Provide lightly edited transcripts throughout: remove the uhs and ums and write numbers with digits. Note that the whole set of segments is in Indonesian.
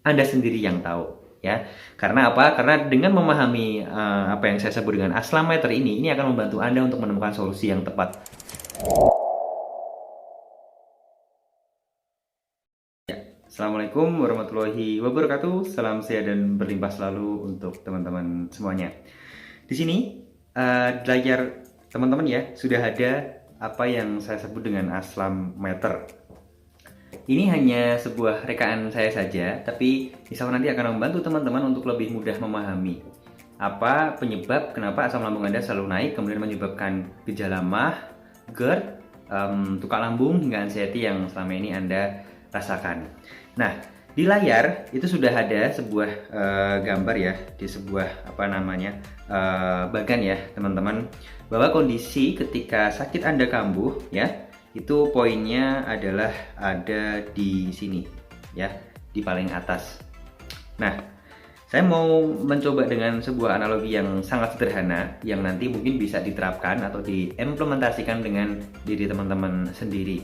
Anda sendiri yang tahu, ya. Karena apa? Karena dengan memahami apa yang saya sebut dengan aslam meter ini akan membantu Anda untuk menemukan solusi yang tepat. Assalamualaikum warahmatullahi wabarakatuh. Salam sehat dan berlimpah selalu untuk teman-teman semuanya. Di sini di layar teman-teman ya sudah ada apa yang saya sebut dengan aslam meter. Ini hanya sebuah rekaan saya saja, tapi insya Allah nanti akan membantu teman-teman untuk lebih mudah memahami apa penyebab kenapa asam lambung Anda selalu naik, kemudian menyebabkan gejala MAH, GERD, tukak lambung hingga anxiety yang selama ini Anda rasakan. Nah, di layar itu sudah ada sebuah gambar ya, di sebuah bagan ya teman-teman, bahwa kondisi ketika sakit Anda kambuh ya, itu poinnya adalah ada di sini ya, di paling atas. Nah, saya mau mencoba dengan sebuah analogi yang sangat sederhana yang nanti mungkin bisa diterapkan atau diimplementasikan dengan diri teman-teman sendiri.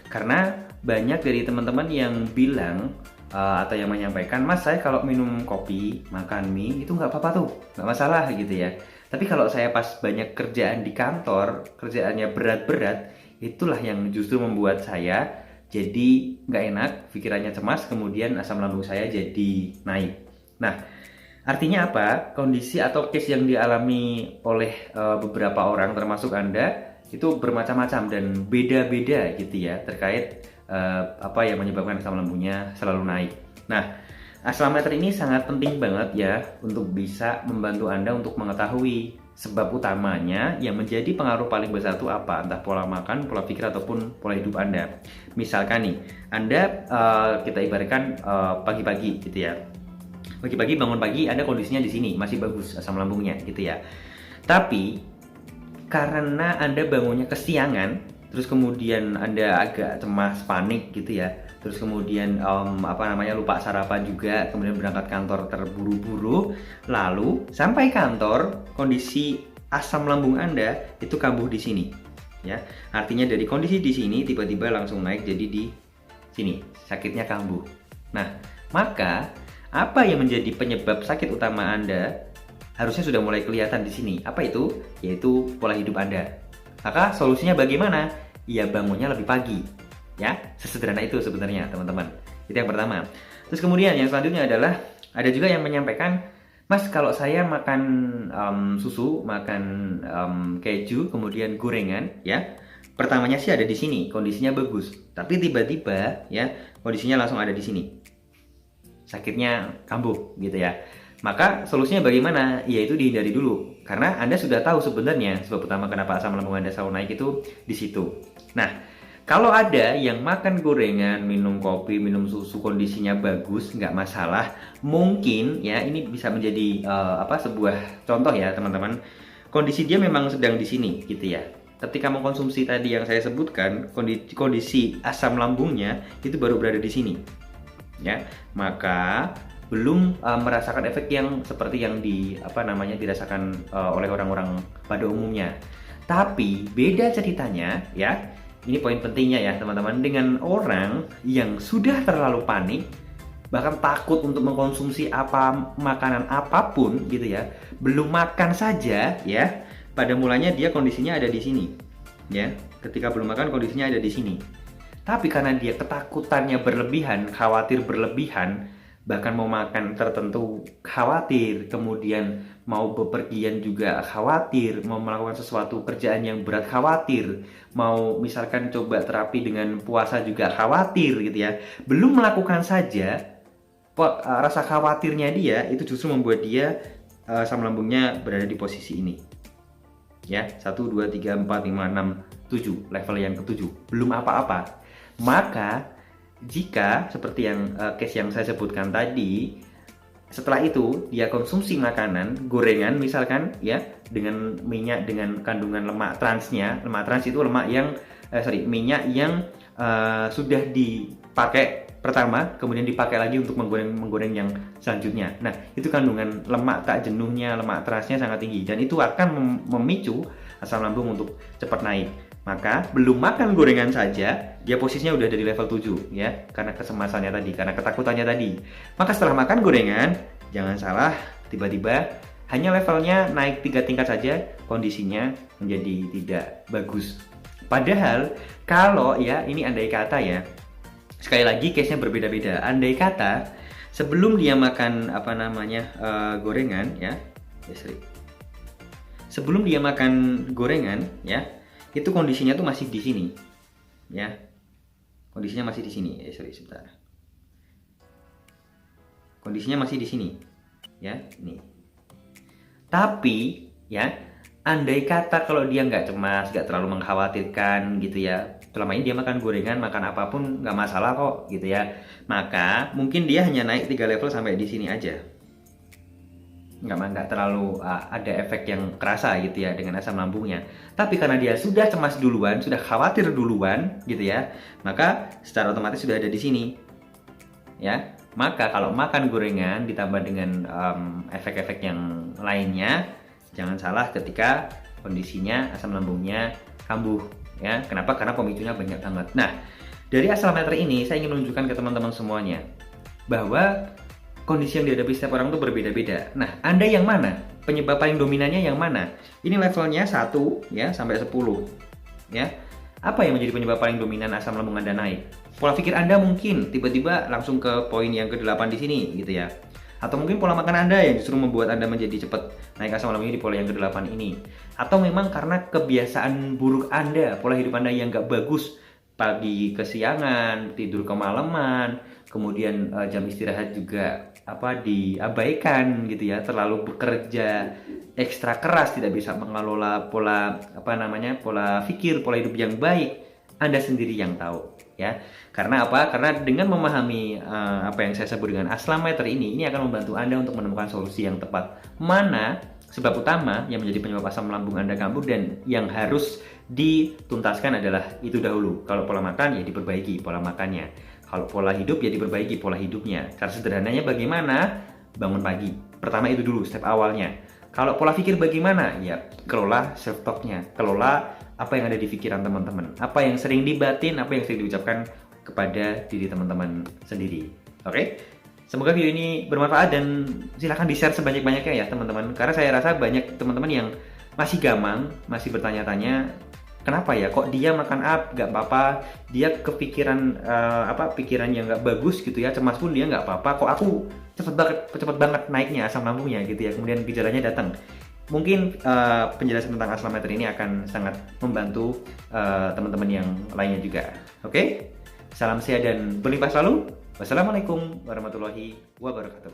Karena banyak dari teman-teman yang bilang atau yang menyampaikan, "Mas, saya kalau minum kopi, makan mie itu nggak apa-apa tuh, nggak masalah gitu ya. Tapi kalau saya pas banyak kerjaan di kantor, kerjaannya berat-berat, itulah yang justru membuat saya jadi nggak enak, pikirannya cemas, kemudian asam lambung saya jadi naik." Nah, artinya apa? Kondisi atau case yang dialami oleh beberapa orang termasuk Anda itu bermacam-macam dan beda-beda gitu ya terkait apa yang menyebabkan asam lambungnya selalu naik. Nah, asam meter ini sangat penting banget ya untuk bisa membantu Anda untuk mengetahui sebab utamanya yang menjadi pengaruh paling besar itu apa, entah pola makan, pola pikir ataupun pola hidup Anda. Misalkan nih, Anda kita ibaratkan pagi-pagi gitu ya. Pagi-pagi bangun pagi Anda kondisinya di sini masih bagus asam lambungnya gitu ya. Tapi karena Anda bangunnya kesiangan, terus kemudian Anda agak cemas, panik gitu ya. Terus kemudian lupa sarapan juga, kemudian berangkat kantor terburu-buru, lalu sampai kantor kondisi asam lambung Anda itu kambuh di sini. Ya. Artinya dari kondisi di sini tiba-tiba langsung naik jadi di sini, sakitnya kambuh. Nah, maka apa yang menjadi penyebab sakit utama Anda harusnya sudah mulai kelihatan di sini. Apa itu? Yaitu pola hidup Anda. Maka solusinya bagaimana? Ya bangunnya lebih pagi. Ya, sesederhana itu sebenarnya teman-teman. Itu yang pertama. Terus kemudian yang selanjutnya adalah ada juga yang menyampaikan, "Mas, kalau saya makan susu, makan keju, kemudian gorengan, ya, pertamanya sih ada di sini, kondisinya bagus. Tapi tiba-tiba ya kondisinya langsung ada di sini. Sakitnya kambuh gitu ya. Maka solusinya bagaimana? Yaitu dihindari dulu. Karena Anda sudah tahu sebenarnya sebab utama kenapa asam lambung Anda selalu naik itu di situ. Nah, kalau ada yang makan gorengan, minum kopi, minum susu kondisinya bagus, nggak masalah, mungkin ya ini bisa menjadi sebuah contoh ya teman-teman. Kondisi dia memang sedang di sini gitu ya. Ketika mengkonsumsi tadi yang saya sebutkan, kondisi asam lambungnya itu baru berada di sini. Ya, maka belum merasakan efek yang seperti yang dirasakan oleh orang-orang pada umumnya. Tapi beda ceritanya ya. Ini poin pentingnya ya teman-teman, dengan orang yang sudah terlalu panik, bahkan takut untuk mengkonsumsi makanan apapun gitu ya. Belum makan saja ya, pada mulanya dia kondisinya ada di sini. Ya, ketika belum makan kondisinya ada di sini. Tapi karena dia ketakutannya berlebihan, khawatir berlebihan, bahkan mau makan tertentu khawatir, kemudian mau bepergian juga khawatir, mau melakukan sesuatu kerjaan yang berat khawatir, mau misalkan coba terapi dengan puasa juga khawatir gitu ya. Belum melakukan saja, rasa khawatirnya dia itu justru membuat dia asam lambungnya berada di posisi ini. Ya, 1, 2, 3, 4, 5, 6, 7, level yang ke-7. Belum apa-apa. Maka jika seperti yang case yang saya sebutkan tadi, setelah itu dia konsumsi makanan gorengan misalkan ya, dengan minyak dengan kandungan lemak transnya. Lemak trans itu minyak yang sudah dipakai pertama, kemudian dipakai lagi untuk menggoreng yang selanjutnya. Nah, itu kandungan lemak tak jenuhnya, lemak transnya sangat tinggi dan itu akan memicu asam lambung untuk cepat naik. Maka belum makan gorengan saja, dia posisinya udah dari level 7 ya, karena kesemasannya tadi, karena ketakutannya tadi. Maka setelah makan gorengan, jangan salah, tiba-tiba hanya levelnya naik 3 tingkat saja, kondisinya menjadi tidak bagus. Padahal kalau ya, ini andai kata ya, sekali lagi case-nya berbeda-beda. Andai kata sebelum dia makan gorengan ya, sebelum dia makan gorengan ya, itu kondisinya tuh masih di sini ya, kondisinya masih di sini. Sebentar, kondisinya masih di sini ya, ini. Tapi ya, andai kata kalau dia nggak cemas, nggak terlalu mengkhawatirkan gitu ya, selama ini dia makan gorengan, makan apapun nggak masalah kok gitu ya, maka mungkin dia hanya naik 3 level sampai di sini aja, nggak terlalu ada efek yang kerasa gitu ya dengan asam lambungnya. Tapi karena dia sudah cemas duluan, sudah khawatir duluan gitu ya, maka secara otomatis sudah ada di sini ya. Maka kalau makan gorengan ditambah dengan efek-efek yang lainnya, jangan salah ketika kondisinya asam lambungnya kambuh ya. Kenapa? Karena pemicunya banyak banget. Nah, dari Aslameter ini saya ingin menunjukkan ke teman-teman semuanya bahwa kondisi yang dihadapi setiap orang itu berbeda-beda. Nah, Anda yang mana? Penyebab paling dominannya yang mana? Ini levelnya 1 ya sampai 10 ya. Apa yang menjadi penyebab paling dominan asam lambung Anda naik? Pola pikir Anda mungkin tiba-tiba langsung ke poin yang ke-8 di sini gitu ya. Atau mungkin pola makan Anda yang justru membuat Anda menjadi cepat naik asam lambungnya di pola yang ke-8 ini. Atau memang karena kebiasaan buruk Anda, pola hidup Anda yang nggak bagus, pagi kesiangan, tidur kemalaman, kemudian jam istirahat juga diabaikan gitu ya, terlalu bekerja ekstra keras, tidak bisa mengelola pola pola pikir, pola hidup yang baik. Anda sendiri yang tahu ya. Karena apa? Karena dengan memahami apa yang saya sebut dengan Aslameter ini akan membantu Anda untuk menemukan solusi yang tepat. Mana sebab utama yang menjadi penyebab asam lambung Anda kambuh dan yang harus dituntaskan adalah itu dahulu. Kalau pola makan ya diperbaiki pola makannya. Kalau pola hidup ya diperbaiki pola hidupnya. Cara sederhananya bagaimana? Bangun pagi. Pertama itu dulu step awalnya. Kalau pola pikir bagaimana? Ya kelola self talk-nya. Kelola apa yang ada di pikiran teman-teman. Apa yang sering dibatin, apa yang sering diucapkan kepada diri teman-teman sendiri. Oke? Semoga video ini bermanfaat dan silahkan di-share sebanyak-banyaknya ya teman-teman. Karena saya rasa banyak teman-teman yang masih gamang, masih bertanya-tanya, kenapa ya kok dia makan gak apa-apa, dia kepikiran pikiran yang gak bagus gitu ya, cemas pun dia gak apa-apa, kok aku cepet banget naiknya asam lambungnya gitu ya, kemudian gejalanya datang. Mungkin penjelasan tentang Aslameter ini akan sangat membantu teman-teman yang lainnya juga. Oke? Salam sehat dan berlimpah selalu. Wassalamualaikum warahmatullahi wabarakatuh.